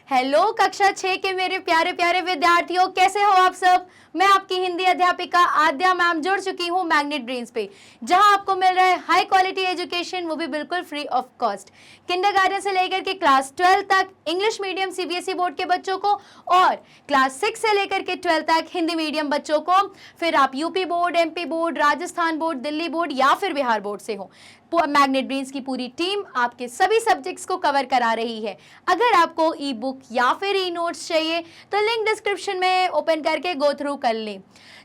Hello कक्षा 6 के मेरे प्यारे प्यारे विद्यार्थियों, कैसे हो आप सब। मैं आपकी हिंदी अध्यापिका आद्या मैम जुड़ चुकी हूँ मैग्नेट ब्रेन्स पे, जहां आपको मिल रहा है हाई क्वालिटी एजुकेशन, वो भी बिल्कुल फ्री ऑफ कॉस्ट। किंडरगार्टन से लेकर के क्लास 12 तक इंग्लिश मीडियम सीबीएसई बोर्ड के बच्चों को, और क्लास 6 से लेकर के 12 तक हिंदी मीडियम बच्चों को। फिर आप UP board, MP board, Rajasthan board, Delhi board या फिर बिहार बोर्ड से हो, मैग्नेट ब्रेन्स की पूरी टीम आपके सभी सब्जेक्ट्स को कवर करा रही है। अगर आपको ई बुक या फिर ई नोट्स चाहिए तो लिंक डिस्क्रिप्शन में ओपन करके गो थ्रू कर लें।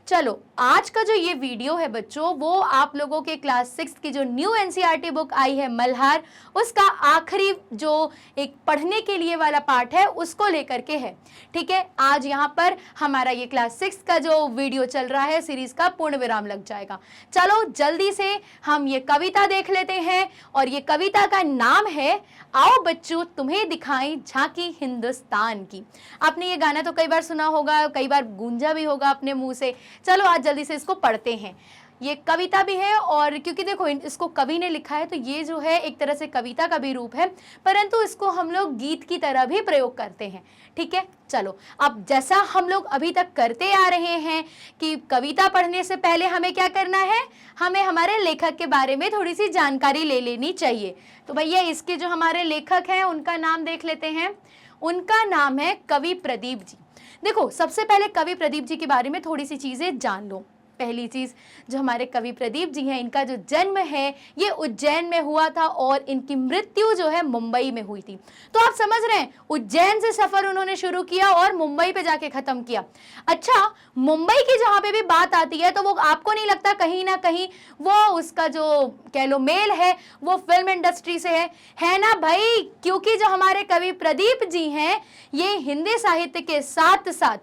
चलो, आज का जो ये वीडियो है बच्चों, वो आप लोगों के क्लास 6 की जो न्यू एनसीईआरटी बुक आई है मल्हार, उसका आखिरी जो एक पढ़ने के लिए वाला पार्ट है उसको लेकर के है। ठीक है, आज यहाँ पर हमारा ये क्लास 6 का जो वीडियो चल रहा है सीरीज का पूर्ण विराम लग जाएगा। चलो जल्दी से हम ये कविता देख लेते हैं, और ये कविता का नाम है आओ बच्चों तुम्हें दिखाएं झांकी हिंदुस्तान की। आपने ये गाना तो कई बार सुना होगा, कई बार गूंजा भी होगा अपने मुंह से। चलो आज जल्दी से इसको पढ़ते हैं। ये कविता भी है, और क्योंकि देखो इसको कवि ने लिखा है तो ये जो है एक तरह से कविता का भी रूप है, परंतु इसको हम लोग गीत की तरह भी प्रयोग करते हैं। ठीक है, चलो अब जैसा हम लोग अभी तक करते आ रहे हैं कि कविता पढ़ने से पहले हमें क्या करना है, हमें हमारे लेखक के बारे में थोड़ी सी जानकारी ले लेनी चाहिए। तो भैया इसके जो हमारे लेखक हैं उनका नाम देख लेते हैं। उनका नाम है कवि प्रदीप जी। देखो, सबसे पहले कवि प्रदीप जी के बारे में थोड़ी सी चीजें जान लो। पहली चीज, जो हमारे कवि प्रदीप जी हैं, इनका जो जन्म है ये उज्जैन में हुआ था, और इनकी मृत्यु जो है मुंबई में हुई थी। तो आप समझ रहे हैं, उज्जैन से सफर उन्होंने शुरू किया और मुंबई पे जाके खत्म किया। अच्छा, मुंबई की जहां पे भी बात आती है तो वो आपको नहीं लगता कहीं ना कहीं वो उसका जो कह लो मेल है वो फिल्म इंडस्ट्री से है ना भाई? क्योंकि जो हमारे कवि प्रदीप जी हैं, ये हिंदी साहित्य के साथ साथ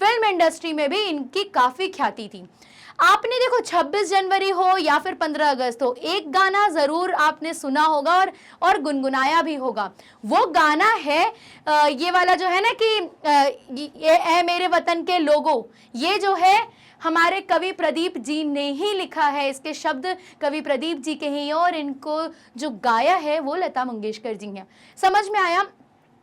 फिल्म इंडस्ट्री में भी इनकी काफी ख्याति थी। आपने देखो 26 जनवरी हो या फिर 15 अगस्त हो, एक गाना जरूर आपने सुना होगा और गुनगुनाया भी होगा। वो गाना है ये वाला जो है ना कि ये ऐ मेरे वतन के लोगों, ये जो है हमारे कवि प्रदीप जी ने ही लिखा है। इसके शब्द कवि प्रदीप जी के ही, और इनको जो गाया है वो लता मंगेशकर जी हैं। समझ में आया?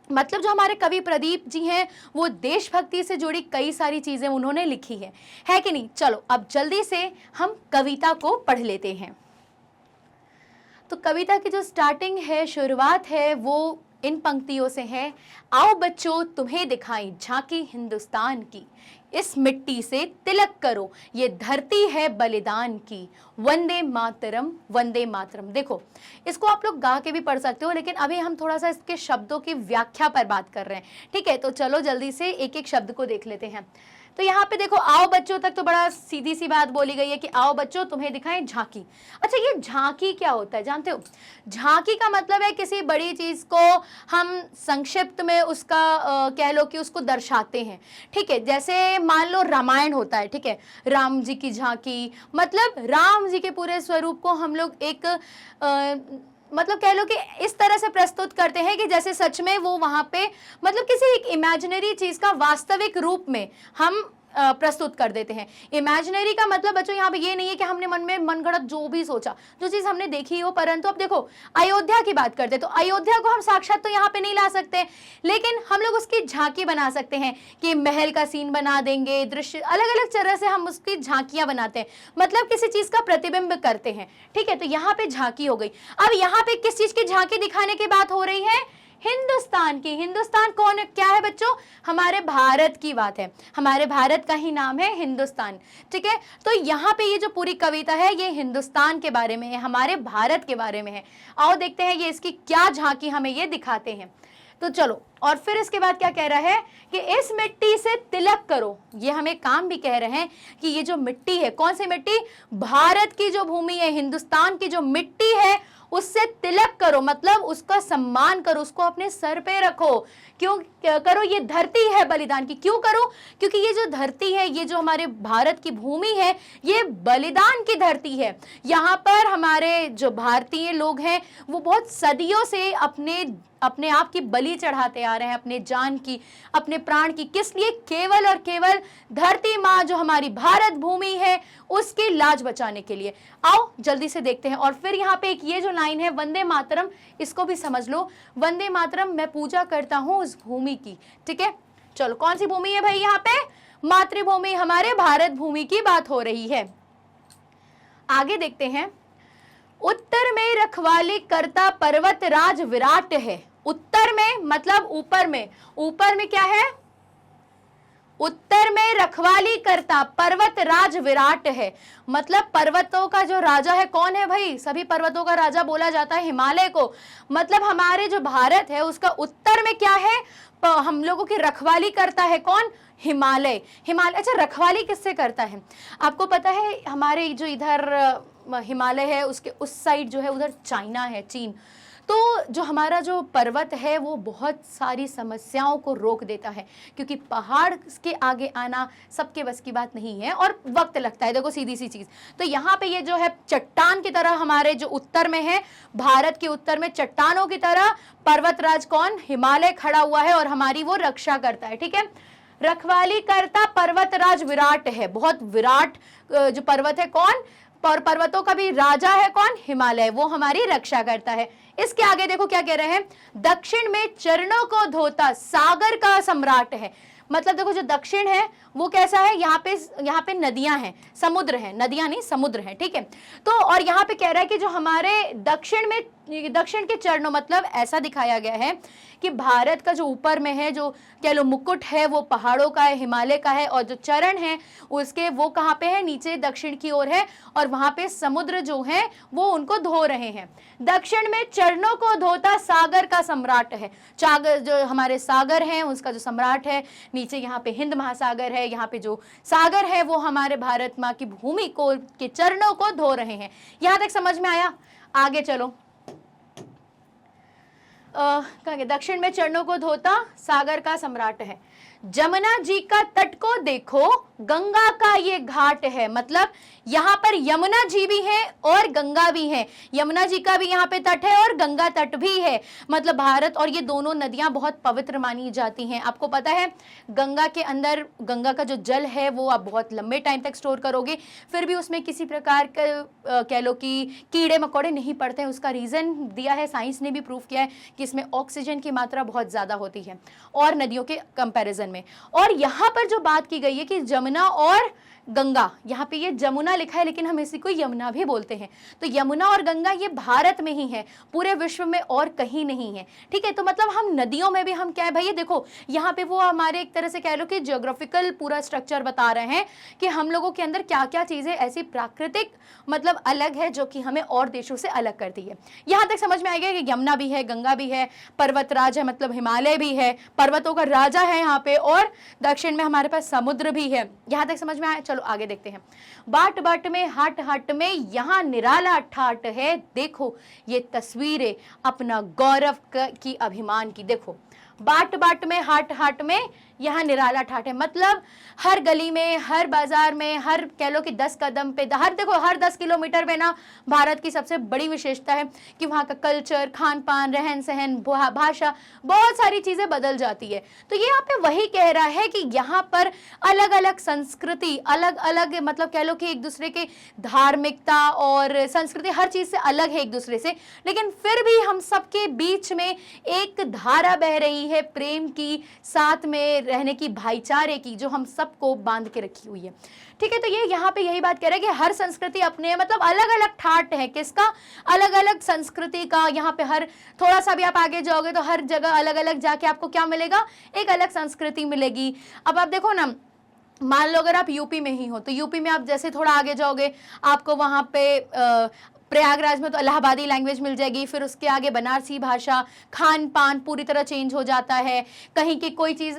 मतलब जो हमारे कवि प्रदीप जी हैं वो देशभक्ति से जुड़ी कई सारी चीजें उन्होंने लिखी है कि नहीं? चलो अब जल्दी से हम कविता को पढ़ लेते हैं। तो कविता की जो स्टार्टिंग है, शुरुआत है, वो इन पंक्तियों से है। आओ बच्चों तुम्हें दिखाएं झांकी हिंदुस्तान की, इस मिट्टी से तिलक करो, ये धरती है बलिदान की, वंदे मातरम वंदे मातरम। देखो, इसको आप लोग गा के भी पढ़ सकते हो, लेकिन अभी हम थोड़ा सा इसके शब्दों की व्याख्या पर बात कर रहे हैं। ठीक है, तो चलो जल्दी से एक एक शब्द को देख लेते हैं। तो यहाँ पे देखो, आओ बच्चों तक तो बड़ा सीधी सी बात बोली गई है कि आओ बच्चों तुम्हें दिखाएं झांकी। अच्छा, ये झांकी क्या होता है जानते हो? झांकी का मतलब है किसी बड़ी चीज को हम संक्षिप्त में उसका कह लो कि उसको दर्शाते हैं। ठीक है, जैसे मान लो रामायण होता है, ठीक है, राम जी की झांकी, मतलब राम जी के पूरे स्वरूप को हम लोग एक मतलब कह लो कि इस तरह से प्रस्तुत करते हैं कि जैसे सच में वो वहां पे मतलब किसी एक इमेजिनरी चीज का वास्तविक रूप में हम प्रस्तुत कर देते हैं। इमेजिनरी का मतलब बच्चों यहाँ पे ये नहीं है कि हमने मन में मनगढ़ंत जो भी सोचा, जो चीज हमने देखी हो। परंतु अब देखो, अयोध्या की बात करते तो अयोध्या को हम साक्षात तो यहाँ पे नहीं ला सकते, लेकिन हम लोग उसकी झांकी बना सकते हैं कि महल का सीन बना देंगे, दृश्य अलग अलग तरह से हम उसकी झांकियां बनाते हैं, मतलब किसी चीज का प्रतिबिंब करते हैं। ठीक है, तो यहाँ पे झांकी हो गई। अब यहाँ पे किस चीज की झांकी दिखाने की बात हो रही है? हिंदुस्तान की। हिंदुस्तान कौन क्या है बच्चों? हमारे भारत की बात है। हमारे भारत का ही नाम है हिंदुस्तान। ठीक है, तो यहाँ पे ये जो पूरी कविता है ये हिंदुस्तान के बारे में है, हमारे भारत के बारे में है। आओ देखते हैं ये इसकी क्या झांकी हमें ये दिखाते हैं। तो चलो, और फिर इसके बाद क्या कह रहा है कि इस मिट्टी से तिलक करो। ये हमें काम भी कह रहे हैं कि ये जो मिट्टी है, कौन सी मिट्टी? भारत की जो भूमि है, हिंदुस्तान की जो मिट्टी है, उससे तिलक करो, मतलब उसका सम्मान करो, उसको अपने सर पे रखो। क्यों करो? ये धरती है बलिदान की। क्यों करो? क्योंकि ये जो धरती है, ये जो हमारे भारत की भूमि है, ये बलिदान की धरती है। यहाँ पर हमारे जो भारतीय लोग हैं वो बहुत सदियों से अपने अपने आप की बलि चढ़ाते आ रहे हैं, अपने जान की, अपने प्राण की, किस लिए? केवल और केवल धरती माँ जो हमारी भारत भूमि है उसकी लाज बचाने के लिए। आओ जल्दी से देखते हैं। और फिर यहाँ पे एक ये जो लाइन है वंदे मातरम, इसको भी समझ लो। वंदे मातरम, मैं पूजा करता हूँ उस भूमि की। ठीक है, चलो कौन सी भूमि है भाई? यहाँ पे मातृभूमि, हमारे भारत भूमि की बात हो रही है। आगे देखते हैं। उत्तर में रखवाली करता पर्वत राज विराट है। उत्तर में मतलब ऊपर में, ऊपर में क्या है? उत्तर में रखवाली करता पर्वत राज विराट है, मतलब पर्वतों का जो राजा है कौन है भाई? सभी पर्वतों का राजा बोला जाता है हिमालय को। मतलब हमारे जो भारत है उसका उत्तर में क्या है? हम लोगों की रखवाली करता है कौन? हिमालय। हिमालय, अच्छा रखवाली किससे करता है? आपको पता है हमारे जो इधर हिमालय है उसके उस साइड जो है उधर चाइना है, चीन। तो जो हमारा जो पर्वत है वो बहुत सारी समस्याओं को रोक देता है, क्योंकि पहाड़ के आगे आना सबके बस की बात नहीं है और वक्त लगता है। देखो सीधी सी चीज़, तो यहाँ पे ये जो है चट्टान की तरह हमारे जो उत्तर में है, भारत के उत्तर में चट्टानों की तरह पर्वतराज कौन? हिमालय खड़ा हुआ है और हमारी वो रक्षा करता है। ठीक है, रखवाली करता पर्वतराज विराट है, बहुत विराट जो पर्वत है कौन? पर्वतों का भी राजा है कौन? हिमालय, वो हमारी रक्षा करता है। इसके आगे देखो क्या कह रहे हैं। दक्षिण में चरणों को धोता सागर का सम्राट है। मतलब देखो जो दक्षिण है वो कैसा है? यहाँ पे नदियां हैं, समुद्र है, नदियां नहीं समुद्र है। ठीक है, तो और यहाँ पे कह रहा है कि जो हमारे दक्षिण के चरणों, मतलब ऐसा दिखाया गया है कि भारत का जो ऊपर में है, जो कह लो मुकुट है, वो पहाड़ों का है, हिमालय का है, और जो चरण है उसके वो कहाँ पे है? नीचे दक्षिण की ओर है, और वहां पे समुद्र जो है वो उनको धो रहे हैं। दक्षिण में चरणों को धोता सागर का सम्राट है। सागर जो हमारे सागर हैं उसका जो सम्राट है, नीचे यहाँ पे हिंद महासागर है, यहाँ पे जो सागर है वो हमारे भारत माँ की भूमि को के चरणों को धो रहे हैं। यहाँ तक समझ में आया? आगे चलो। दक्षिण में चरणों को धोता सागर का सम्राट है। जमुना जी का तट को देखो, गंगा का ये घाट है। मतलब यहाँ पर यमुना जी भी है और गंगा भी है। यमुना जी का भी यहाँ पे तट है और गंगा तट भी है। मतलब भारत और ये दोनों नदियां बहुत पवित्र मानी जाती हैं। आपको पता है गंगा के अंदर, गंगा का जो जल है वो आप बहुत लंबे टाइम तक स्टोर करोगे, फिर भी उसमें किसी प्रकार का कह लो कि कीड़े मकोड़े नहीं पड़ते हैं। उसका रीज़न दिया है, साइंस ने भी प्रूव किया है कि इसमें ऑक्सीजन की मात्रा बहुत ज़्यादा होती है और नदियों के कंपैरिजन में। और यहाँ पर जो बात की गई है कि जमुना और गंगा, यहाँ पे ये जमुना लिखा है लेकिन हम इसी को यमुना भी बोलते हैं, तो यमुना और गंगा ये भारत में ही है, पूरे विश्व में और कहीं नहीं है। ठीक है, तो मतलब हम नदियों में भी हम क्या है भाई, देखो यहाँ पे वो हमारे एक तरह से कह लो कि ज्योग्राफिकल पूरा स्ट्रक्चर बता रहे हैं कि हम लोगों के अंदर क्या क्या चीज़ें ऐसी प्राकृतिक मतलब अलग है जो कि हमें और देशों से अलग करती है। यहाँ तक समझ में आएगा कि यमुना भी है, गंगा भी है, पर्वतराज है मतलब हिमालय भी है, पर्वतों का राजा है यहाँ पे, और दक्षिण में हमारे पास समुद्र भी है। यहाँ तक समझ में आया? चलो आगे देखते हैं। बाट बाट में हाट हाट में यहाँ निराला ठाट है, देखो ये तस्वीरें अपना गौरव की, अभिमान की। देखो बाट बाट में हाट हाट में यहाँ निराला ठाट है, मतलब हर गली में, हर बाजार में, हर कह लो कि 10 कदम पे, हर देखो हर 10 किलोमीटर में ना भारत की सबसे बड़ी विशेषता है कि वहाँ का कल्चर, खान पान, रहन सहन, भाषा, बहुत सारी चीज़ें बदल जाती है। तो ये यहाँ पे वही कह रहा है कि यहाँ पर अलग अलग संस्कृति, अलग अलग मतलब कह लो कि एक दूसरे के धार्मिकता और संस्कृति हर चीज़ से अलग है एक दूसरे से, लेकिन फिर भी हम सबके बीच में एक धारा बह रही है प्रेम की, साथ में रहने की, भाईचारे की, जो हम सबको बांध के रखी हुई है। ठीक है, तो ये यहाँ पे यही बात कह रहा है कि हर संस्कृति अपने मतलब अलग अलग ठाट है, किसका? अलग अलग संस्कृति का। यहाँ पे हर थोड़ा सा भी आप आगे जाओगे तो हर जगह अलग अलग जाके आपको क्या मिलेगा? एक अलग संस्कृति मिलेगी। अब आप देखो ना, मान लो अगर आप यूपी में ही हो तो यूपी में आप जैसे थोड़ा आगे जाओगे आपको वहाँ पे प्रयागराज में तो इलाहाबादी लैंग्वेज मिल जाएगी, फिर उसके आगे बनारसी भाषा, खान पान पूरी तरह चेंज हो जाता है। कहीं की कोई चीज़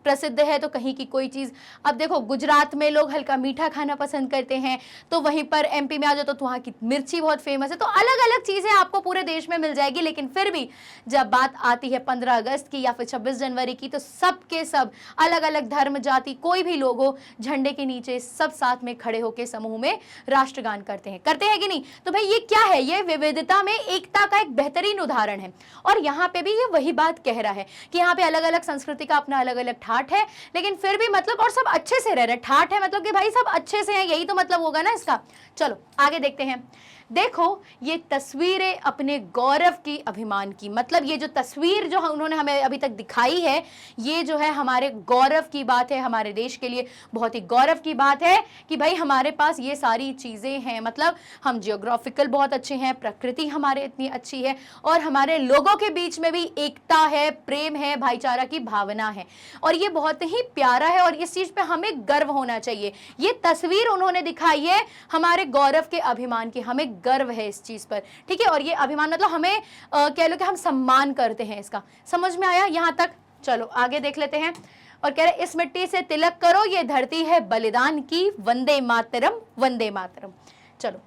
प्रसिद्ध है तो कहीं की कोई चीज़। अब देखो गुजरात में लोग हल्का मीठा खाना पसंद करते हैं, तो वहीं पर एमपी में आ जाओ तो वहाँ की मिर्ची बहुत फेमस है। तो अलग अलग चीज़ें आपको पूरे देश में मिल जाएगी, लेकिन फिर भी जब बात आती है 15 अगस्त की या फिर 26 जनवरी की, तो सबके सब अलग अलग धर्म जाति कोई भी लोग हो, झंडे के नीचे सब साथ में खड़े होकर समूह में राष्ट्रगान करते हैं कि नहीं। तो भाई ये क्या है, ये विविधता में एकता का एक बेहतरीन उदाहरण है। और यहाँ पे भी ये वही बात कह रहा है कि यहाँ पे अलग अलग संस्कृति का अपना अलग अलग ठाठ है, लेकिन फिर भी मतलब और सब अच्छे से रह रहे। ठाठ है मतलब कि भाई सब अच्छे से हैं, यही तो मतलब होगा ना इसका। चलो आगे देखते हैं। देखो ये तस्वीरें अपने गौरव की, अभिमान की, मतलब ये जो तस्वीर जो उन्होंने हमें अभी तक दिखाई है, ये जो है हमारे गौरव की बात है, हमारे देश के लिए बहुत ही गौरव की बात है कि भाई हमारे पास ये सारी चीज़ें हैं। मतलब हम जियोग्राफिकल बहुत अच्छे हैं, प्रकृति हमारे इतनी अच्छी है, और हमारे लोगों के बीच में भी एकता है, प्रेम है, भाईचारा की भावना है, और ये बहुत ही प्यारा है और इस चीज़ पे हमें गर्व होना चाहिए। ये तस्वीर उन्होंने दिखाई है हमारे गौरव के, अभिमान की, हमें गर्व है इस चीज पर, ठीक है। और ये अभिमान मतलब हमें कह लो कि हम सम्मान करते हैं इसका। समझ में आया यहां तक? चलो आगे देख लेते हैं। और कह रहे इस मिट्टी से तिलक करो, ये धरती है बलिदान की, वंदे मातरम वंदे मातरम। चलो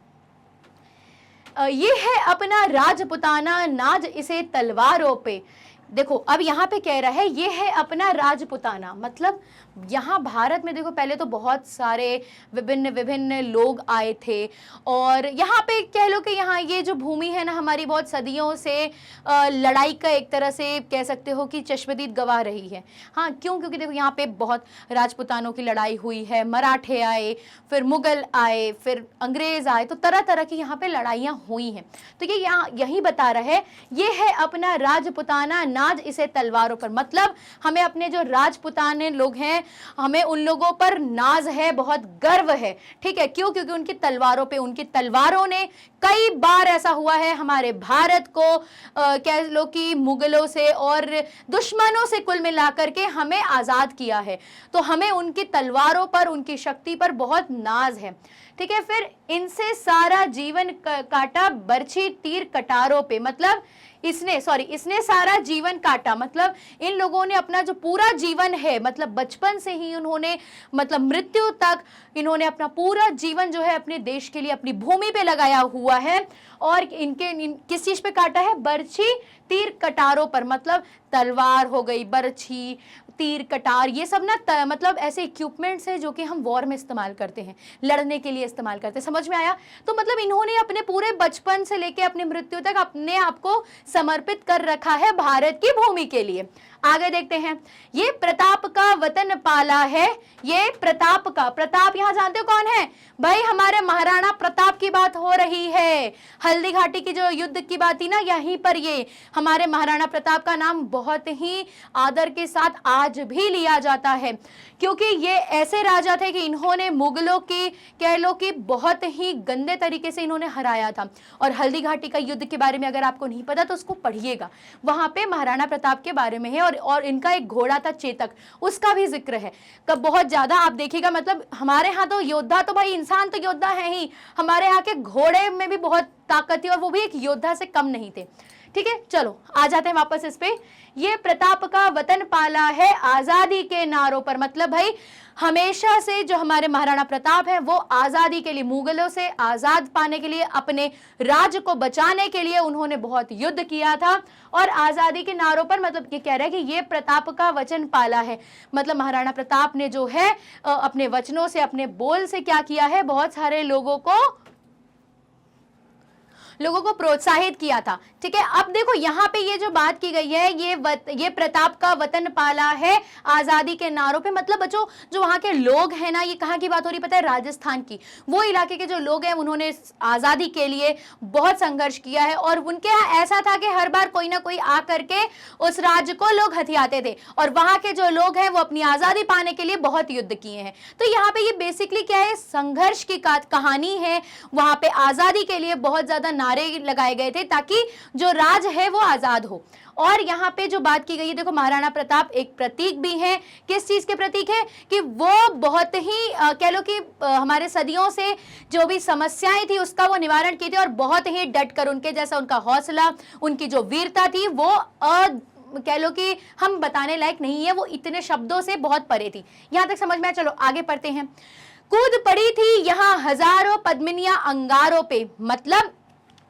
ये है अपना राजपुताना, नाज इसे तलवारों पे। देखो अब यहाँ पे कह रहा है ये है अपना राजपुताना, मतलब यहाँ भारत में देखो पहले तो बहुत सारे विभिन्न विभिन्न लोग आए थे, और यहाँ पे कह लो कि यहाँ ये जो भूमि है ना हमारी बहुत सदियों से लड़ाई का एक तरह से कह सकते हो कि चश्मदीद गवाह रही है। हाँ क्यों? क्योंकि देखो यहाँ पे बहुत राजपुतानों की लड़ाई हुई है, मराठे आए, फिर मुगल आए, फिर अंग्रेज आए, तो तरह तरह की यहाँ पे लड़ाइयाँ हुई हैं। तो ये यहाँ यही बता रहा है ये है अपना राजपुताना, नाज इसे तलवारों पर, मतलब हमें अपने जो राजपुताने लोग हैं हमें उन लोगों पर नाज है, बहुत गर्व है, ठीक है। क्यों? क्योंकि उनकी तलवारों पे, उनकी तलवारों ने कई बार ऐसा हुआ है हमारे भारत को कह लो कि मुगलों से और दुश्मनों से कुल मिलाकर के हमें आजाद किया है। तो हमें उनकी तलवारों पर, उनकी शक्ति पर बहुत नाज है, ठीक है। फिर इनसे सारा जीवन काटा, बरछी तीर कटारों पे, मतलब इसने सारा जीवन काटा, मतलब इन लोगों ने अपना जो पूरा जीवन है, मतलब बचपन से ही उन्होंने मतलब मृत्यु तक इन्होंने अपना पूरा जीवन जो है अपने देश के लिए, अपनी भूमि पे लगाया हुआ है। और किस चीज पे काटा है? बरछी तीर कटारों पर, मतलब तलवार हो गई, बरछी, तीर, कटार, ये सब ना मतलब ऐसे इक्विपमेंट्स है जो कि हम वॉर में इस्तेमाल करते हैं, लड़ने के लिए इस्तेमाल करते हैं। समझ में आया? तो मतलब इन्होंने अपने पूरे बचपन से लेके अपनी मृत्यु तक अपने आप को समर्पित कर रखा है भारत की भूमि के लिए। आगे देखते हैं। ये प्रताप का वतन पाला है, ये प्रताप का, प्रताप यहां जानते हो कौन है भाई? हमारे महाराणा प्रताप की बात हो रही है। हल्दी घाटी की जो युद्ध की बात थी ना, यहीं पर ये हमारे महाराणा प्रताप का नाम बहुत ही आदर के साथ आज भी लिया जाता है, क्योंकि ये ऐसे राजा थे कि इन्होंने मुगलों की कह लो कि बहुत ही गंदे तरीके से इन्होंने हराया था। और हल्दी घाटी का युद्ध के बारे में अगर आपको नहीं पता तो उसको पढ़िएगा, वहां पे महाराणा प्रताप के बारे में है। और इनका एक घोड़ा था चेतक, उसका भी जिक्र है कब बहुत ज्यादा आप देखिएगा। मतलब हमारे यहाँ तो योद्धा तो भाई, इंसान तो योद्धा है ही, हमारे यहाँ के घोड़े में भी बहुत ताकत थी और वो भी एक योद्धा से कम नहीं थे, ठीक है। चलो आ जाते हैं वापस इस पे। ये प्रताप का वतन पाला है आजादी के नारों पर, मतलब भाई हमेशा से जो हमारे महाराणा प्रताप हैं वो आजादी के लिए, मुगलों से आजाद पाने के लिए, अपने राज्य को बचाने के लिए उन्होंने बहुत युद्ध किया था। और आजादी के नारों पर मतलब ये कह रहा है कि ये प्रताप का वचन पाला है, मतलब महाराणा प्रताप ने जो है अपने वचनों से, अपने बोल से क्या किया है, बहुत सारे लोगों को प्रोत्साहित किया था, ठीक है। अब देखो यहाँ पे ये जो बात की गई है, ये प्रताप का वतन पाला है आजादी के नारों पे, मतलब बच्चों जो वहाँ के लोग हैं ना, ये कहाँ की बात हो रही पता है? राजस्थान की। वो इलाके के जो लोग हैं उन्होंने आजादी के लिए बहुत संघर्ष किया है, और उनके यहाँ ऐसा था कि हर बार कोई ना कोई आ करके उस राज्य को लोग हथियाते थे, और वहाँ के जो लोग हैं वो अपनी आजादी पाने के लिए बहुत युद्ध किए हैं। तो यहाँ पे ये बेसिकली क्या है? संघर्ष की कहानी है। वहाँ पे आजादी के लिए बहुत ज्यादा नारे लगाए गए थे ताकि जो राज है वो आजाद हो। और यहाँ पे जो बात की गई है, देखो महाराणा प्रताप एक प्रतीक भी है। किस चीज के प्रतीक है? कि वो बहुत ही कह लो कि हमारे सदियों से जो भी समस्याएं थी उसका वो निवारण किए थे, और बहुत ही डट कर, उनके जैसा उनका हौसला, उनकी जो वीरता थी वो कह लो कि हम बताने लायक नहीं है, वो इतने शब्दों से बहुत परे थी। यहां तक समझ में आया? चलो आगे पढ़ते हैं। कूद पड़ी थी यहाँ हजारों पद्मिनियां अंगारों पे, मतलब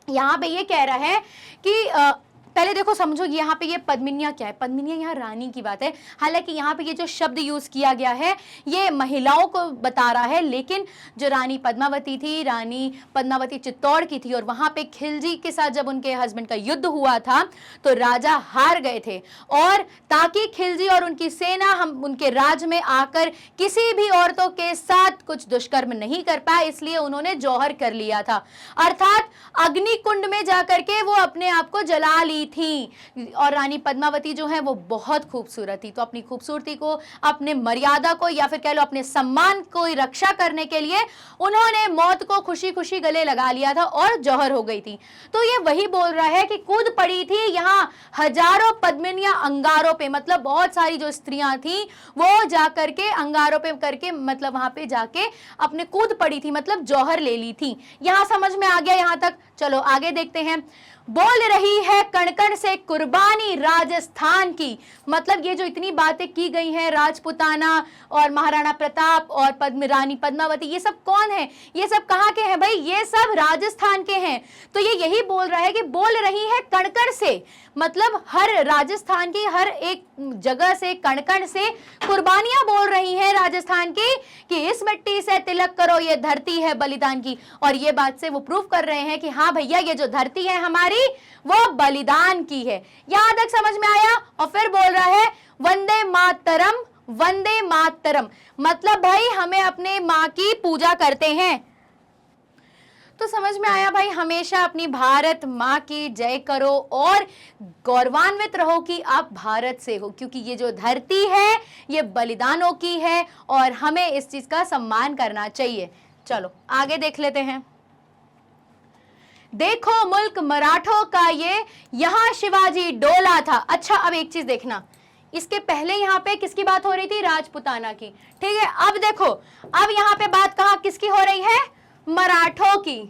यहाँ पे ये कह रहा है कि पहले देखो समझो यहाँ पे ये पद्मिनियां क्या है। पद्मिनियां यहाँ रानी की बात है। हालांकि यहाँ पे ये जो शब्द यूज किया गया है ये महिलाओं को बता रहा है, लेकिन जो रानी पद्मावती थी, रानी पद्मावती चित्तौड़ की थी, और वहां पे खिलजी के साथ जब उनके हस्बैंड का युद्ध हुआ था तो राजा हार गए थे, और ताकि खिलजी और उनकी सेना हम उनके राज में आकर किसी भी औरतों के साथ कुछ दुष्कर्म नहीं कर पाए, इसलिए उन्होंने जौहर कर लिया था, अर्थात अग्नि कुंड में जाकर के वो अपने आप को जला ली थी। और रानी पद्मावती जो है वो बहुत खूबसूरत थी, तो अपनी खूबसूरती को, अपने मर्यादा को, या फिर कह लो अपने सम्मान को रक्षा करने के लिए उन्होंने मौत को खुशी खुशी गले लगा लिया था और जौहर हो गई थी। तो ये वही बोल रहा है कि कूद पड़ी थी यहाँ हजारों पद्मिनियां अंगारों पे, मतलब बहुत सारी जो स्त्रियां थी वो जाकर के अंगारों पे करके, मतलब वहां पे जाके अपने कूद पड़ी थी, मतलब जौहर ले ली थी। यहां समझ में आ गया यहां तक? चलो आगे देखते हैं। बोल रही है कण-कण से कुर्बानी राजस्थान की, मतलब ये जो इतनी बातें की गई हैं राजपुताना और महाराणा प्रताप और रानी पद्मावती, ये सब कौन है? ये सब कहाँ के हैं भाई? ये सब राजस्थान के हैं। तो ये यही बोल रहा है कि बोल रही है कण-कण से, मतलब हर राजस्थान की हर एक जगह से, कण-कण से कुर्बानियां बोल रही हैं राजस्थान की कि इस मिट्टी से तिलक करो, ये धरती है बलिदान की। और ये बात से वो प्रूव कर रहे हैं कि हाँ भैया ये जो धरती है हमारी वो बलिदान की है। यहां तक समझ में आया? और फिर बोल रहा है वंदे मातरम, वंदे मातरम, मतलब भाई हमें अपने माँ की पूजा करते हैं। तो समझ में आया भाई, हमेशा अपनी भारत माँ की जय करो और गौरवान्वित रहो कि आप भारत से हो, क्योंकि ये जो धरती है ये बलिदानों की है और हमें इस चीज का सम्मान करना चाहिए। चलो आगे देख लेते हैं। देखो मुल्क मराठों का ये, यहाँ शिवाजी डोला था। अच्छा अब एक चीज देखना, इसके पहले यहाँ पे किसकी बात हो रही थी? राजपुताना की, ठीक है। अब देखो, अब यहाँ पे बात कहाँ किसकी हो रही है? मराठों की,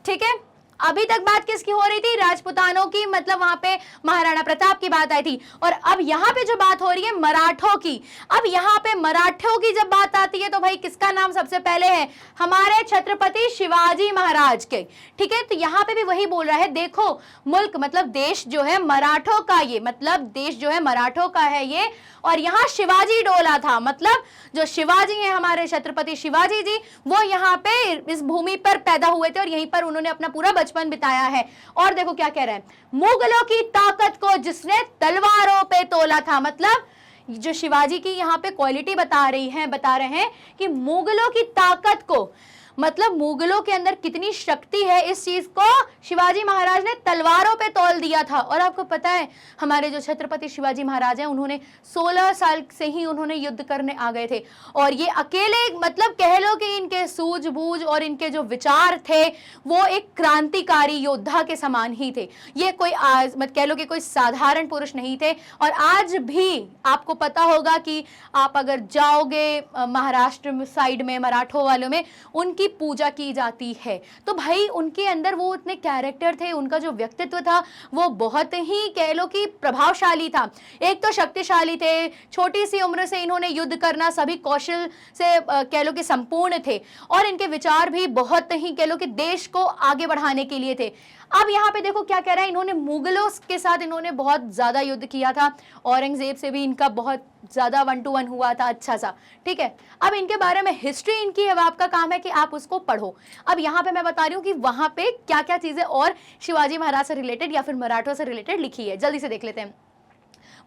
ठीक है। अभी तक बात किसकी हो रही थी? राजपुतानों की, मतलब वहां पे महाराणा प्रताप की बात आई थी। और अब यहाँ पे जो बात हो रही है मराठों की। अब यहाँ पे मराठों की जब बात आती है तो भाई किसका नाम सबसे पहले है? हमारे छत्रपति शिवाजी महाराज के, ठीक है। तो यहाँ पे भी वही बोल रहा है, देखो मुल्क मतलब देश जो है मराठों का, ये मतलब देश जो है मराठों का है ये, और यहाँ शिवाजी डोला था, मतलब जो शिवाजी हैं हमारे छत्रपति शिवाजी जी, वो यहाँ पे इस भूमि पर पैदा हुए थे और यहीं पर उन्होंने अपना पूरा बचपन बिताया है। और देखो क्या कह रहे हैं, मुगलों की ताकत को जिसने तलवारों पे तोला था, मतलब जो शिवाजी की यहाँ पे क्वालिटी बता रहे हैं कि मुगलों की ताकत को, मतलब मुगलों के अंदर कितनी शक्ति है, इस चीज को शिवाजी महाराज ने तलवारों पे तोल दिया था। और आपको पता है हमारे जो छत्रपति शिवाजी महाराज हैं उन्होंने 16 साल से ही उन्होंने युद्ध करने आ गए थे, और ये अकेले, मतलब कह लो कि इनके सूझबूझ और इनके जो विचार थे वो एक क्रांतिकारी योद्धा के समान ही थे। ये कोई मत कह लो कि कोई साधारण पुरुष नहीं थे। और आज भी आपको पता होगा कि आप अगर जाओगे महाराष्ट्र साइड में, मराठों वालों में, उनकी पूजा की जाती है। तो भाई उनके अंदर वो इतने कैरेक्टर थे, उनका जो व्यक्तित्व था वो बहुत ही कह लो कि प्रभावशाली था। एक तो शक्तिशाली थे, छोटी सी उम्र से इन्होंने युद्ध करना सभी कौशल से कह लो कि संपूर्ण थे, और इनके विचार भी बहुत ही कह लो कि देश को आगे बढ़ाने के लिए थे। अब यहाँ पे देखो क्या कह रहा है, इन्होंने मुगलों के साथ इन्होंने बहुत ज्यादा युद्ध किया था, औरंगजेब से भी इनका बहुत ज्यादा 1 to 1 हुआ था, अच्छा सा, ठीक है। अब इनके बारे में हिस्ट्री इनकी है, आपका काम है कि आप उसको पढ़ो। अब यहाँ पे मैं बता रही हूँ कि वहां पे क्या क्या चीजें और शिवाजी महाराज से रिलेटेड या फिर मराठों से रिलेटेड लिखी है, जल्दी से देख लेते हैं।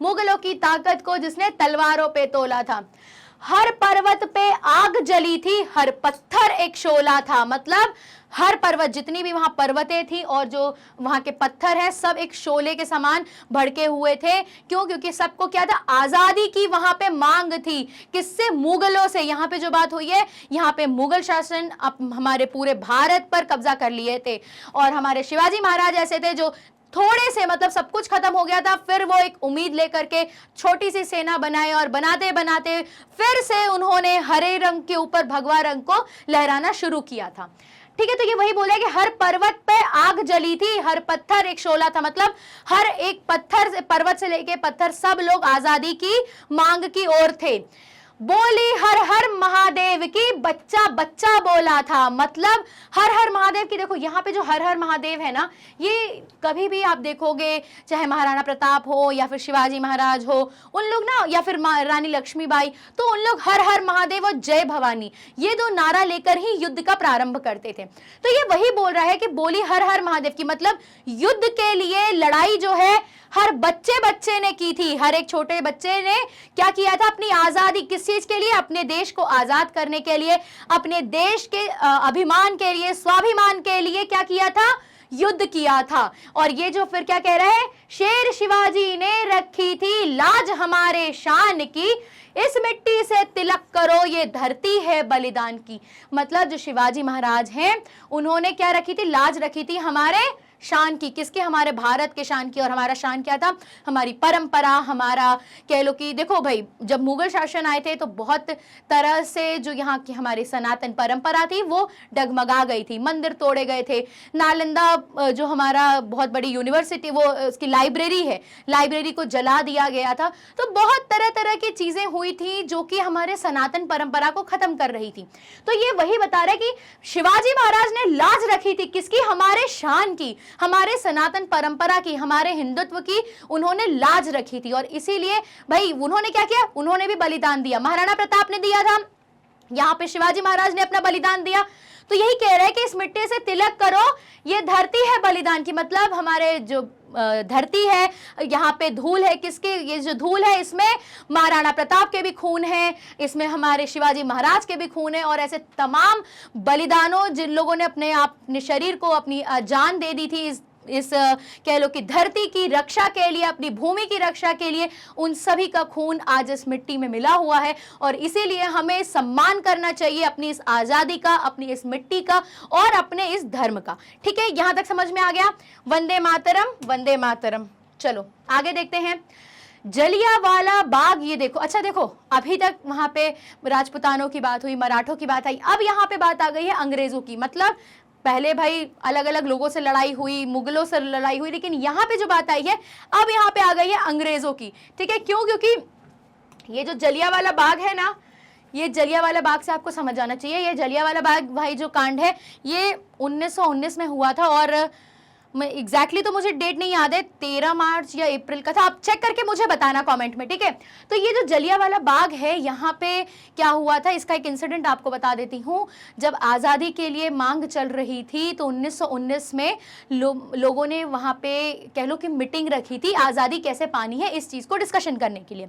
मुगलों की ताकत को जिसने तलवारों पे तोला था, हर पर्वत पे आग जली थी, हर पत्थर एक शोला था, मतलब हर पर्वत, जितनी भी वहां पर्वतें थी और जो वहां के पत्थर हैं, सब एक शोले के समान भड़के हुए थे। क्यों? क्योंकि सबको क्या था, आजादी की वहां पे मांग थी। किससे? मुगलों से। यहाँ पे जो बात हुई है, यहाँ पे मुगल शासन हमारे पूरे भारत पर कब्जा कर लिए थे, और हमारे शिवाजी महाराज ऐसे थे जो थोड़े से, मतलब सब कुछ खत्म हो गया था, फिर वो एक उम्मीद लेकर के छोटी सी सेना बनाए, और बनाते बनाते फिर से उन्होंने हरे रंग के ऊपर भगवा रंग को लहराना शुरू किया था, ठीक है। तो ये वही बोला है कि हर पर्वत पे आग जली थी, हर पत्थर एक शोला था, मतलब हर एक पत्थर से, पर्वत से लेके पत्थर, सब लोग आजादी की मांग की ओर थे। बोली हर हर महादेव की, बच्चा बच्चा बोला था, मतलब हर हर महादेव की। देखो यहाँ पे जो हर हर महादेव है ना, ये कभी भी आप देखोगे, चाहे महाराणा प्रताप हो या फिर शिवाजी महाराज हो, उन लोग ना, या फिर रानी लक्ष्मीबाई, तो उन लोग हर हर महादेव और जय भवानी, ये दो नारा लेकर ही युद्ध का प्रारंभ करते थे। तो ये वही बोल रहा है कि बोली हर हर महादेव की, मतलब युद्ध के लिए लड़ाई जो है हर बच्चे बच्चे ने की थी, हर एक छोटे बच्चे ने क्या किया था, अपनी आजादी, किस चीज के लिए, अपने देश को आजाद करने के लिए, अपने देश के अभिमान के लिए, स्वाभिमान के लिए क्या किया था, युद्ध किया था। और ये जो फिर क्या कह रहा है, शेर शिवाजी ने रखी थी लाज हमारे शान की, इस मिट्टी से तिलक करो ये धरती है बलिदान की। मतलब जो शिवाजी महाराज हैं, उन्होंने क्या रखी थी, लाज रखी थी हमारे शान की, किसके, हमारे भारत के शान की। और हमारा शान क्या था, हमारी परंपरा, हमारा कह लो कि देखो भाई, जब मुगल शासन आए थे तो बहुत तरह से जो यहाँ की हमारी सनातन परंपरा थी वो डगमगा गई थी, मंदिर तोड़े गए थे, नालंदा जो हमारा बहुत बड़ी यूनिवर्सिटी, वो उसकी लाइब्रेरी है, लाइब्रेरी को जला दिया गया था। तो बहुत तरह तरह की चीजें हुई थी जो कि हमारे सनातन परंपरा को खत्म कर रही थी। तो ये वही बता रहे कि शिवाजी महाराज ने लाज रखी थी किसकी, हमारे शान की, हमारे सनातन परंपरा की, हमारे हिंदुत्व की उन्होंने लाज रखी थी। और इसीलिए भाई उन्होंने क्या किया, उन्होंने भी बलिदान दिया, महाराणा प्रताप ने दिया था, यहाँ पे शिवाजी महाराज ने अपना बलिदान दिया। तो यही कह रहे हैं कि इस मिट्टी से तिलक करो, ये धरती है बलिदान की, मतलब हमारे जो धरती है, यहाँ पे धूल है किसके, ये जो धूल है इसमें महाराणा प्रताप के भी खून है, इसमें हमारे शिवाजी महाराज के भी खून है, और ऐसे तमाम बलिदानों जिन लोगों ने अपने शरीर को, अपनी जान दे दी थी इस कह लो कि धरती की रक्षा के लिए, अपनी भूमि की रक्षा के लिए, उन सभी का खून आज इस मिट्टी में मिला हुआ है। और इसीलिए हमें सम्मान करना चाहिए अपनी इस आजादी का, अपनी इस मिट्टी का और अपने इस धर्म का। ठीक है, यहां तक समझ में आ गया। वंदे मातरम, वंदे मातरम। चलो आगे देखते हैं। जलियांवाला बाग, ये देखो, अच्छा देखो, अभी तक वहां पे राजपुतानों की बात हुई, मराठों की बात आई, अब यहाँ पे बात आ गई है अंग्रेजों की। मतलब पहले भाई अलग अलग लोगों से लड़ाई हुई, मुगलों से लड़ाई हुई, लेकिन यहाँ पे जो बात आई है, अब यहाँ पे आ गई है अंग्रेजों की। ठीक है, क्यों, क्योंकि ये जो जलियांवाला बाग है ना, ये जलियांवाला बाग से आपको समझ आना चाहिए, ये जलियांवाला बाग भाई जो कांड है ये 1919 में हुआ था। और मैं एग्जैक्टली तो मुझे डेट नहीं याद है, 13 मार्च या अप्रैल का था, आप चेक करके मुझे बताना कमेंट में। ठीक है, तो ये जो जलियांवाला बाग है, यहाँ पे क्या हुआ था, इसका एक इंसिडेंट आपको बता देती हूँ। जब आज़ादी के लिए मांग चल रही थी तो 1919 में लोगों ने वहाँ पे कह लो कि मीटिंग रखी थी, आज़ादी कैसे पानी है इस चीज़ को डिस्कशन करने के लिए।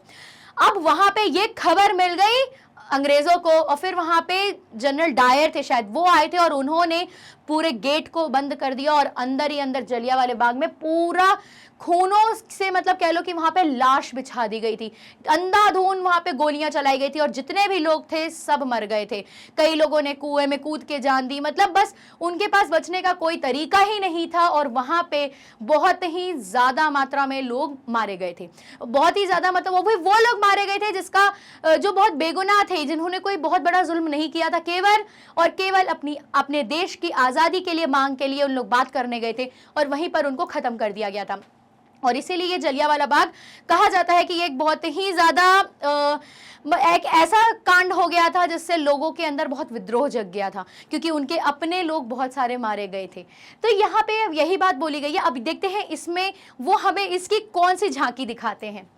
अब वहाँ पे ये खबर मिल गई अंग्रेजों को, और फिर वहाँ पे जनरल डायर थे शायद, वो आए थे और उन्होंने पूरे गेट को बंद कर दिया और अंदर ही अंदर जलियांवाले बाग में पूरा खूनों से, मतलब कह लो कि वहां पे लाश बिछा दी गई थी, अंधाधुंध वहां पे गोलियां चलाई गई थी और जितने भी लोग थे सब मर गए थे। कई लोगों ने कुएं में कूद के जान दी, मतलब बस उनके पास बचने का कोई तरीका ही नहीं था। और वहां पे बहुत ही ज्यादा मात्रा में लोग मारे गए थे, बहुत ही ज्यादा, मतलब वो भी वो लोग मारे गए थे जिसका जो बहुत बेगुनाह थे, जिन्होंने कोई बहुत बड़ा जुल्म नहीं किया था, केवल और केवल अपने देश की आजादी के लिए, मांग के लिए उन लोग बात करने गए थे और वहीं पर उनको खत्म कर दिया गया था। और इसीलिए ये जलियांवाला बाग कहा जाता है कि ये एक बहुत ही ज्यादा एक ऐसा कांड हो गया था जिससे लोगों के अंदर बहुत विद्रोह जग गया था, क्योंकि उनके अपने लोग बहुत सारे मारे गए थे। तो यहाँ पे यही बात बोली गई है। अब देखते हैं इसमें वो हमें इसकी कौन सी झांकी दिखाते हैं।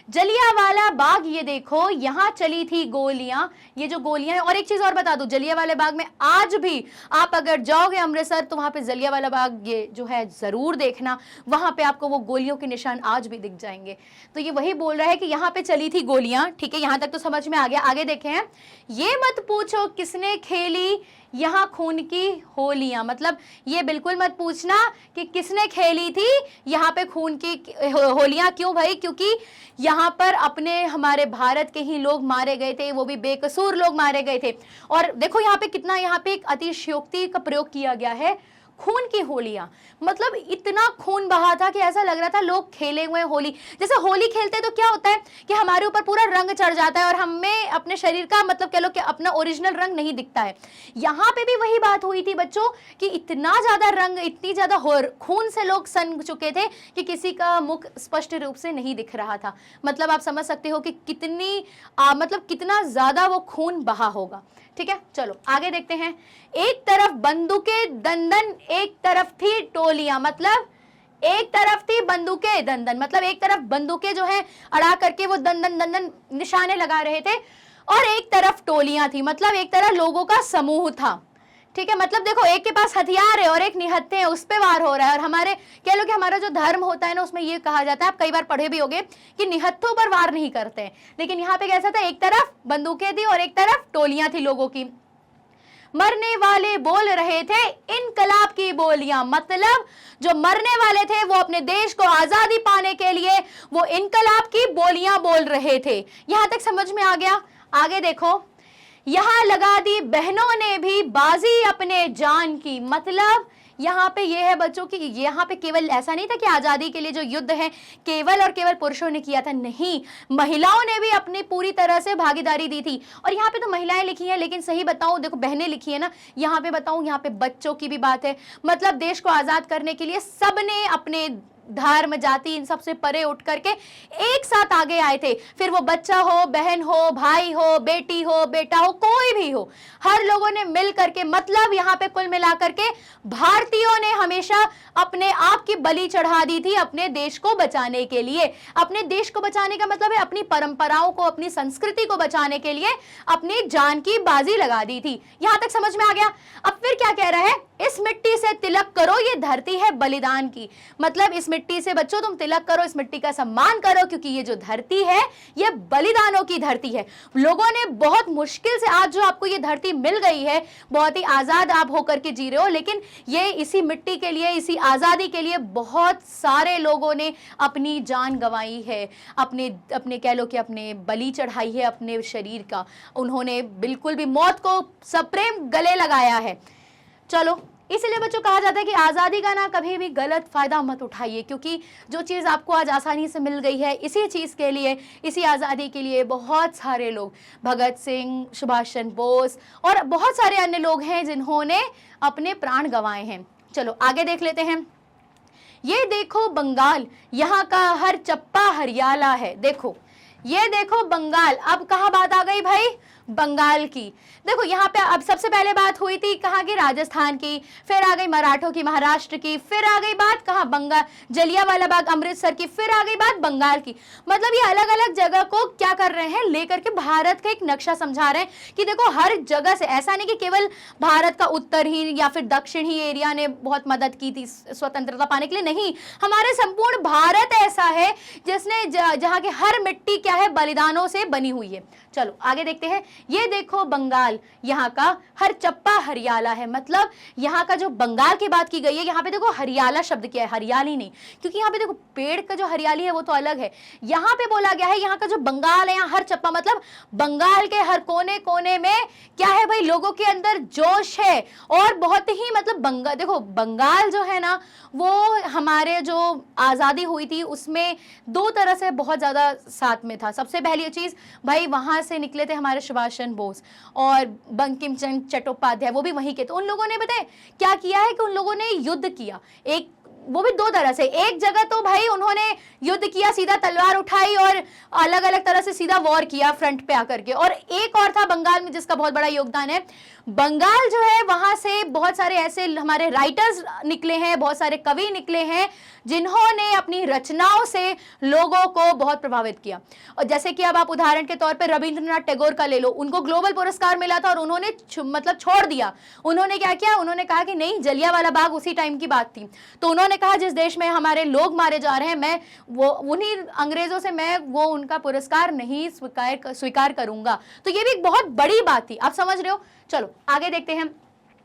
जलियांवाला बाग, ये देखो यहाँ चली थी गोलियां, ये जो गोलियां हैं। और एक चीज और बता दूं, जलियांवाला बाग में आज भी आप अगर जाओगे अमृतसर तो वहां पे जलियांवाला बाग ये जो है जरूर देखना, वहां पे आपको वो गोलियों के निशान आज भी दिख जाएंगे। तो ये वही बोल रहा है कि यहाँ पे चली थी गोलियां। ठीक है, यहाँ तक तो समझ में आ गया। आगे देखें, ये मत पूछो किसने खेली यहाँ खून की होलियां, मतलब ये बिल्कुल मत पूछना कि किसने खेली थी यहाँ पे खून की होलियां। क्यों भाई? क्योंकि यहाँ पर अपने हमारे भारत के ही लोग मारे गए थे, वो भी बेकसूर लोग मारे गए थे। और देखो यहाँ पे कितना, यहाँ पे एक अतिशयोक्ति का प्रयोग किया गया है। खून की होलियां, मतलब इतना खून बहा था कि ऐसा लग रहा था लोग खेले हुए होली। जैसे होली खेलते तो क्या होता है कि हमारे ऊपर पूरा रंग चढ़ जाता है और हमें अपने शरीर का मतलब कह लो कि अपना ओरिजिनल रंग नहीं दिखता है। यहाँ पे भी वही बात हुई थी बच्चों कि इतना ज्यादा रंग, इतनी ज्यादा खून से लोग सन चुके थे कि किसी का मुख स्पष्ट रूप से नहीं दिख रहा था। मतलब आप समझ सकते हो कि कितनी मतलब कितना ज्यादा वो खून बहा होगा। ठीक है, चलो आगे देखते हैं। एक तरफ बंदूकें दंदन, एक तरफ थी टोलियां, मतलब एक तरफ थी बंदूकें दंदन, मतलब एक तरफ बंदूकें जो है अड़ा करके वो दंदन दंदन निशाने लगा रहे थे, और एक तरफ टोलियां थी, मतलब एक तरह लोगों का समूह था। ठीक है, मतलब देखो एक के पास हथियार है और एक निहत्थे हैं, उस पे वार हो रहा है। और हमारे कह लो कि हमारा जो धर्म होता है ना, उसमें ये कहा जाता है, आप कई बार पढ़े भी होंगे कि निहत्थों पर वार नहीं करते हैं, लेकिन यहाँ पे कैसा था, एक तरफ बंदूकें थी और एक तरफ टोलियां थी लोगों की। मरने वाले बोल रहे थे इनकलाब की बोलियां, मतलब जो मरने वाले थे वो अपने देश को आजादी पाने के लिए वो इनकलाब की बोलियां बोल रहे थे। यहां तक समझ में आ गया? आगे देखो, यहां लगा दी बहनों ने भी बाजी अपने जान की, मतलब यहाँ पे ये है बच्चों की, यहाँ पे केवल ऐसा नहीं था कि आजादी के लिए जो युद्ध है केवल और केवल पुरुषों ने किया था, नहीं, महिलाओं ने भी अपनी पूरी तरह से भागीदारी दी थी। और यहाँ पे तो महिलाएं लिखी हैं, लेकिन सही बताऊं, देखो बहनें लिखी है ना, यहाँ पे बताऊं, यहाँ पे बच्चों की भी बात है। मतलब देश को आजाद करने के लिए सबने अपने धर्म, जाति, इन सबसे परे उठ करके एक साथ आगे आए थे। फिर वो बच्चा हो, बहन हो, भाई हो, बेटी हो, बेटा हो, कोई भी हो, हर लोगों ने मिल करके, मतलब यहाँ पे कुल मिला करके भारतीयों ने हमेशा अपने आप की बलि चढ़ा दी थी अपने देश को बचाने के लिए। अपने देश को बचाने का मतलब है अपनी परंपराओं को, अपनी संस्कृति को बचाने के लिए अपनी जान की बाजी लगा दी थी। यहां तक समझ में आ गया? अब फिर क्या कह रहा है, इस मिट्टी से तिलक करो, ये धरती है बलिदान की, मतलब इस मिट्टी से बच्चों तुम तिलक करो, इस मिट्टी का सम्मान करो, क्योंकि ये जो धरती है ये बलिदानों की धरती है। लोगों ने बहुत मुश्किल से आज जो आपको ये धरती मिल गई है, बहुत ही आजाद आप होकर के जी रहे हो, लेकिन ये इसी मिट्टी के लिए, इसी आजादी के लिए बहुत सारे लोगों ने अपनी जान गंवाई है, अपने कह लो कि अपने बलि चढ़ाई है अपने शरीर का। उन्होंने बिल्कुल भी मौत को सप्रेम गले लगाया है। चलो, इसलिए बच्चों कहा जाता है कि आज़ादी का ना कभी भी गलत फायदा मत उठाइए, क्योंकि जो चीज़ आपको आज आसानी से मिल गई है, इसी चीज़ के लिए, इसी आज़ादी के लिए बहुत सारे लोग, भगत सिंह, सुभाष चंद्र बोस और बहुत सारे अन्य लोग हैं जिन्होंने अपने प्राण गंवाए हैं। चलो आगे देख लेते हैं। ये देखो बंगाल, यहाँ का हर चप्पा हरियाला है। देखो, ये देखो बंगाल, अब कहाँ बात आ गई भाई, बंगाल की। देखो यहाँ पे अब सबसे पहले बात हुई थी कहाँ की, राजस्थान की, फिर आ गई मराठों की, महाराष्ट्र की, फिर आ गई बात कहाँ, बंगाल, जलियांवाला बाग अमृतसर की, फिर आ गई बात बंगाल की। मतलब ये अलग अलग जगह को क्या कर रहे हैं, लेकर के भारत का एक नक्शा समझा रहे हैं कि देखो हर जगह से, ऐसा नहीं कि केवल भारत का उत्तर ही या फिर दक्षिण ही एरिया ने बहुत मदद की थी स्वतंत्रता पाने के लिए, नहीं, हमारे संपूर्ण भारत ऐसा है जिसने जहाँ की हर मिट्टी क्या है, बलिदानों से बनी हुई है। चलो आगे देखते हैं। ये देखो बंगाल, यहाँ का हर चप्पा हरियाला है, मतलब यहाँ का जो बंगाल की बात की गई है, यहाँ पे देखो हरियाला शब्द क्या है, हरियाली नहीं, क्योंकि यहाँ पे देखो पेड़ का जो हरियाली है वो तो अलग है। यहाँ पे बोला गया है यहाँ का जो बंगाल है, यहाँ हर चप्पा, मतलब बंगाल के हर कोने कोने में क्या है भाई, लोगों के अंदर जोश है। और बहुत ही मतलब बंगाल, देखो बंगाल जो है ना, वो हमारे जो आज़ादी हुई थी उसमें दो तरह से बहुत ज़्यादा साथ में था। सबसे पहली चीज़ भाई, वहाँ से निकले थे हमारे सुभाष चंद्र बोस और बंकिम चंद्र चट्टोपाध्याय, वो भी वहीं के। तो उन लोगों ने बताए क्या किया है कि उन लोगों ने युद्ध किया, एक वो भी दो तरह से। एक जगह तो भाई उन्होंने युद्ध किया, सीधा तलवार उठाई और अलग अलग तरह से सीधा वॉर किया फ्रंट पे आकर के। और एक और था बंगाल में जिसका बहुत बड़ा योगदान है। बंगाल जो है वहां से बहुत सारे ऐसे हमारे राइटर्स निकले हैं, बहुत सारे कवि निकले हैं जिन्होंने अपनी रचनाओं से लोगों को बहुत प्रभावित किया। और जैसे कि अब आप उदाहरण के तौर पे रविंद्रनाथ टैगोर का ले लो, उनको ग्लोबल पुरस्कार मिला था और उन्होंने मतलब छोड़ दिया। उन्होंने क्या किया, उन्होंने कहा कि नहीं, जलियांवाला बाग उसी टाइम की बात थी, तो उन्होंने कहा जिस देश में हमारे लोग मारे जा रहे हैं, मैं वो उन्हीं अंग्रेजों से मैं वो उनका पुरस्कार नहीं स्वीकार करूंगा। तो ये भी एक बहुत बड़ी बात थी, आप समझ रहे हो। चलो आगे देखते हैं।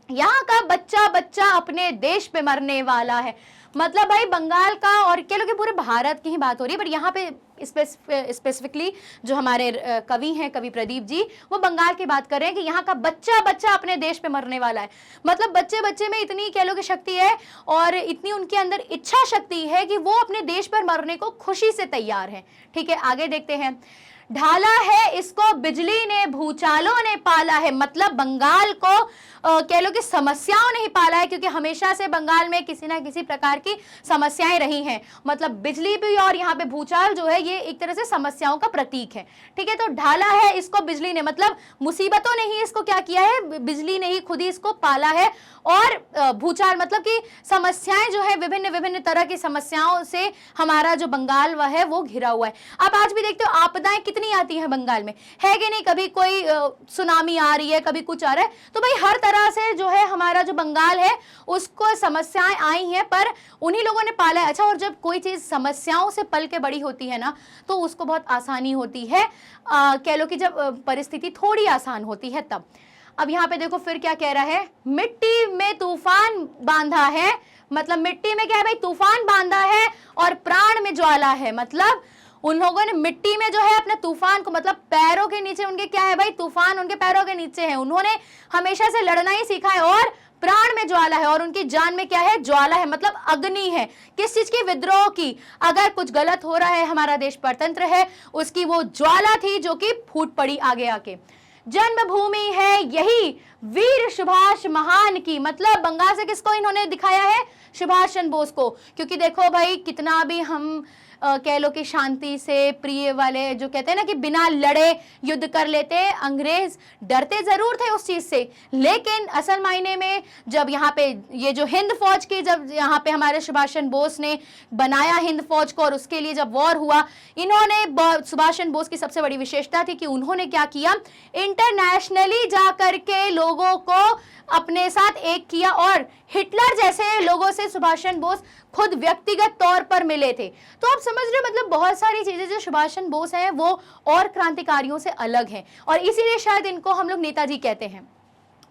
यहाँ का बच्चा बच्चा अपने देश पे मरने वाला है, मतलब भाई बंगाल का, और कह लो कि पूरे भारत की ही बात हो रही है, पर यहाँ पे स्पेसिफिकली जो हमारे कवि हैं, कवि प्रदीप जी, वो बंगाल की बात कर रहे हैं कि यहाँ का बच्चा बच्चा अपने देश पे मरने वाला है। मतलब बच्चे बच्चे में इतनी कह लो कि शक्ति है और इतनी उनके अंदर इच्छा शक्ति है कि वो अपने देश पर मरने को खुशी से तैयार है। ठीक है, आगे देखते हैं। ढाला है इसको बिजली ने, भूचालों ने पाला है। मतलब बंगाल को कह लो कि समस्याओं ने ही पाला है, क्योंकि हमेशा से बंगाल में किसी ना किसी प्रकार की समस्याएं रही हैं। मतलब बिजली भी और यहाँ पे भूचाल जो है ये एक तरह से समस्याओं का प्रतीक है। ठीक है, तो ढाला है इसको बिजली ने, मतलब मुसीबतों ने ही इसको क्या किया है, बिजली ने ही खुद ही इसको पाला है। और भूचाल मतलब कि समस्याएं जो है, विभिन्न विभिन्न तरह की समस्याओं से हमारा जो बंगाल वह है वो घिरा हुआ है। आप आज भी देखते हो आपदाएं कितनी आती हैं बंगाल में, है कि नहीं? कभी कोई सुनामी आ रही है, कभी कुछ आ रहा है, तो भाई हर तरह से जो है हमारा जो बंगाल है उसको समस्याएं आई हैं, पर उन्हीं लोगों ने पाला है। अच्छा, और जब कोई चीज समस्याओं से पल के बड़ी होती है ना, तो उसको बहुत आसानी होती है, कह लो कि जब परिस्थिति थोड़ी आसान होती है तब। अब यहाँ पे देखो फिर क्या कह रहा है, मिट्टी में तूफान बांधा है। मतलब मिट्टी में क्या है भाई, तूफान बांधा है, और प्राण में ज्वाला है। मतलब उन लोगों ने मिट्टी में जो है अपने तूफान को, मतलब पैरों के नीचे उनके क्या है भाई, तूफान उनके पैरों के नीचे है। उन्होंने हमेशा से लड़ना ही सीखा है, और प्राण में ज्वाला है, और उनकी जान में क्या है, ज्वाला है। मतलब अग्नि है, किस चीज की, विद्रोह की। अगर कुछ गलत हो रहा है, हमारा देश परतंत्र है, उसकी वो ज्वाला थी जो कि फूट पड़ी आगे आके। जन्मभूमि है यही वीर सुभाष महान की। मतलब बंगाल से किसको इन्होंने दिखाया है, सुभाष चंद्र बोस को। क्योंकि देखो भाई कितना भी हम कह लो कि शांति से प्रिय वाले जो कहते हैं ना कि बिना लड़े युद्ध कर लेते, अंग्रेज डरते जरूर थे उस चीज से, लेकिन असल मायने में जब यहाँ पे ये जो हिंद फौज की, जब यहाँ पे हमारे सुभाष चंद्र बोस ने बनाया हिंद फौज को, और उसके लिए जब वॉर हुआ, इन्होंने, सुभाष चंद्र बोस की सबसे बड़ी विशेषता थी कि उन्होंने क्या किया, इंटरनेशनली जा करके लोगों को अपने साथ एक किया, और हिटलर जैसे लोगों से सुभाष चंद्र बोस खुद व्यक्तिगत तौर पर मिले थे। तो आप समझ रहे हो, मतलब बहुत सारी चीजें जो सुभाष चंद्र बोस हैं वो और क्रांतिकारियों से अलग हैं, और इसीलिए शायद इनको हम लोग नेताजी कहते हैं।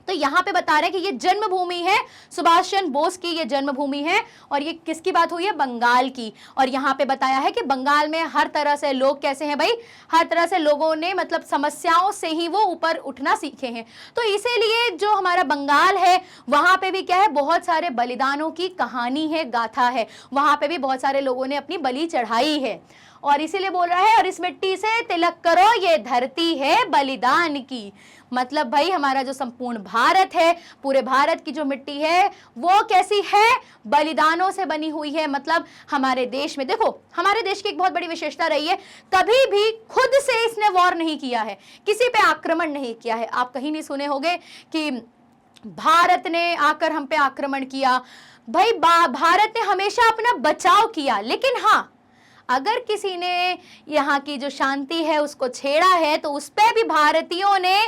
तो यहाँ पे बता रहे हैं कि ये जन्मभूमि है सुभाष चंद्र बोस की, ये जन्मभूमि है, और ये किसकी बात हुई है, बंगाल की। और यहाँ पे बताया है कि बंगाल में हर तरह से लोग कैसे हैं भाई, हर तरह से लोगों ने मतलब समस्याओं से ही वो ऊपर उठना सीखे हैं। तो इसीलिए जो हमारा बंगाल है वहाँ पे भी क्या है, बहुत सारे बलिदानों की कहानी है, गाथा है। वहाँ पे भी बहुत सारे लोगों ने अपनी बलि चढ़ाई है, और इसीलिए बोल रहा है, और इस मिट्टी से तिलक करो ये धरती है बलिदान की। मतलब भाई हमारा जो संपूर्ण भारत है, पूरे भारत की जो मिट्टी है वो कैसी है, बलिदानों से बनी हुई है। मतलब हमारे देश में देखो, हमारे देश की एक बहुत बड़ी विशेषता रही है, कभी भी खुद से इसने वॉर नहीं किया है, किसी पे आक्रमण नहीं किया है। आप कहीं नहीं सुने होंगे कि भारत ने आकर हम पे आक्रमण किया। भाई भारत ने हमेशा अपना बचाव किया, लेकिन हाँ, अगर किसी ने यहाँ की जो शांति है उसको छेड़ा है, तो उस पर भी भारतीयों ने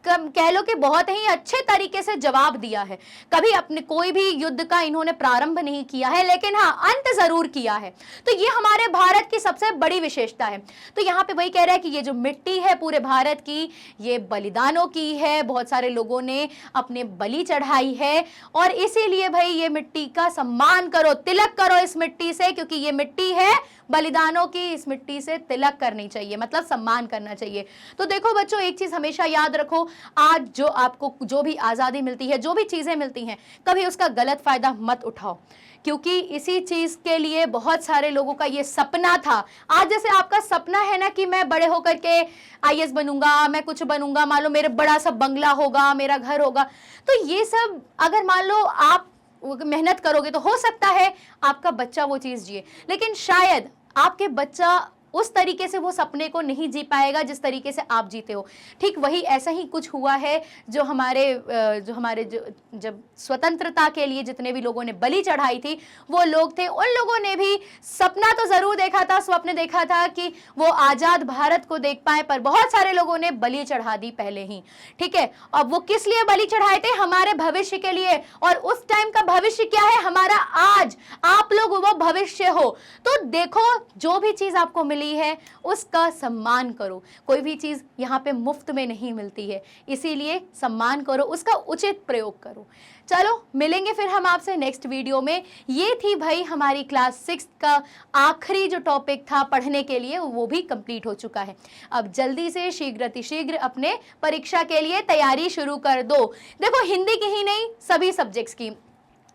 कह लो कि बहुत ही अच्छे तरीके से जवाब दिया है। कभी अपने कोई भी युद्ध का इन्होंने प्रारंभ नहीं किया है, लेकिन हाँ अंत जरूर किया है। तो ये हमारे भारत की सबसे बड़ी विशेषता है। तो यहाँ पे वही कह रहा है कि ये जो मिट्टी है पूरे भारत की, ये बलिदानों की है, बहुत सारे लोगों ने अपने बलि चढ़ाई है, और इसीलिए भाई ये मिट्टी का सम्मान करो, तिलक करो इस मिट्टी से, क्योंकि ये मिट्टी है बलिदानों की, इस मिट्टी से तिलक करनी चाहिए, मतलब सम्मान करना चाहिए। तो देखो बच्चों, एक चीज हमेशा याद रखो, आज जो आपको जो भी आजादी मिलती है, जो भी चीजें मिलती हैं, कभी उसका गलत फायदा मत उठाओ, क्योंकि इसी चीज के लिए बहुत सारे लोगों का ये सपना था। आज जैसे आपका सपना है ना कि मैं बड़े होकर के IAS बनूंगा, मैं कुछ बनूंगा, मान लो मेरे बड़ा सा बंगला होगा, मेरा घर होगा, तो ये सब अगर मान लो आप मेहनत करोगे तो हो सकता है आपका बच्चा वो चीज जिए, लेकिन शायद आपके बच्चा उस तरीके से वो सपने को नहीं जी पाएगा जिस तरीके से आप जीते हो। ठीक वही ऐसा ही कुछ हुआ है, जो हमारे जब स्वतंत्रता के लिए जितने भी लोगों ने बलि चढ़ाई थी, वो लोग थे, उन लोगों ने भी सपना तो जरूर देखा था, स्वप्न देखा था कि वो आजाद भारत को देख पाए, पर बहुत सारे लोगों ने बलि चढ़ा दी पहले ही। ठीक है, अब वो किस लिए बलि चढ़ाए थे, हमारे भविष्य के लिए, और उस टाइम का भविष्य क्या है, हमारा आज, आप लोग वो भविष्य हो। तो देखो, जो भी चीज आपको मिली रही है उसका सम्मान करो। कोई भी चीज़ यहाँ पे मुफ्त में नहीं मिलती है, इसीलिए सम्मान करो, उसका उचित प्रयोग करो। चलो मिलेंगे फिर हम आपसे नेक्स्ट वीडियो में। ये थी भाई हमारी क्लास 6 का आखिरी जो टॉपिक था पढ़ने के लिए, वो भी कंप्लीट हो चुका है। अब जल्दी से शीघ्र अपने परीक्षा के लिए तैयारी शुरू कर दो। देखो हिंदी की ही नहीं, सभी सब्जेक्ट्स की।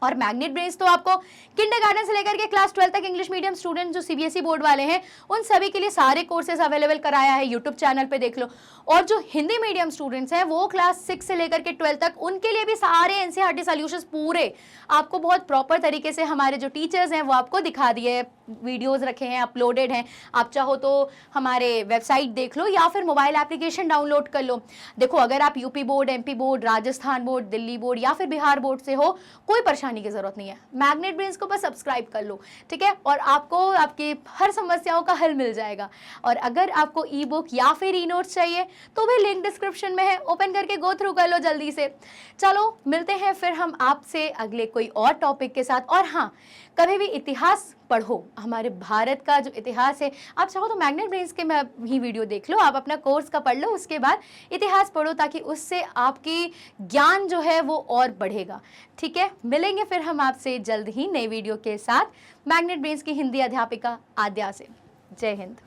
और मैग्नेट ब्रेन्स तो आपको किंडरगार्टन से लेकर के क्लास 12 तक इंग्लिश मीडियम स्टूडेंट जो सीबीएसई बोर्ड वाले हैं उन सभी के लिए सारे कोर्सेज अवेलेबल कराया है, यूट्यूब चैनल पे देख लो। और जो हिंदी मीडियम स्टूडेंट्स हैं वो क्लास 6 से लेकर के 12 तक, उनके लिए भी सारे एनसीईआरटी सॉल्यूशंस पूरे आपको बहुत प्रॉपर तरीके से हमारे जो टीचर्स हैं वो आपको दिखा दिए, वीडियोस रखे हैं, अपलोडेड हैं। आप चाहो तो हमारे वेबसाइट देख लो या फिर मोबाइल एप्लीकेशन डाउनलोड कर लो। देखो अगर आप UP board, MP board, Rajasthan board, Delhi board या फिर बिहार बोर्ड से हो, कोई परेशानी की जरूरत नहीं है, मैग्नेट ब्रेन्स को बस सब्सक्राइब कर लो, ठीक है। और आपको आपकी हर समस्याओं का हल मिल जाएगा। और अगर आपको ई बुक या फिर ई नोट्स चाहिए तो भी लिंक डिस्क्रिप्शन में है, ओपन करके गो थ्रू कर लो जल्दी से। चलो मिलते हैं फिर हम आपसे अगले कोई और टॉपिक के साथ। और हाँ, कभी भी इतिहास पढ़ो, हमारे भारत का जो इतिहास है, आप चाहो तो मैग्नेट ब्रेन्स के में ही वीडियो देख लो, आप अपना कोर्स का पढ़ लो, उसके बाद इतिहास पढ़ो ताकि उससे आपकी ज्ञान जो है वो और बढ़ेगा, ठीक है। मिलेंगे फिर हम आपसे जल्द ही नए वीडियो के साथ मैग्नेट ब्रेन्स की हिंदी अध्यापिका आद्या से। जय हिंद।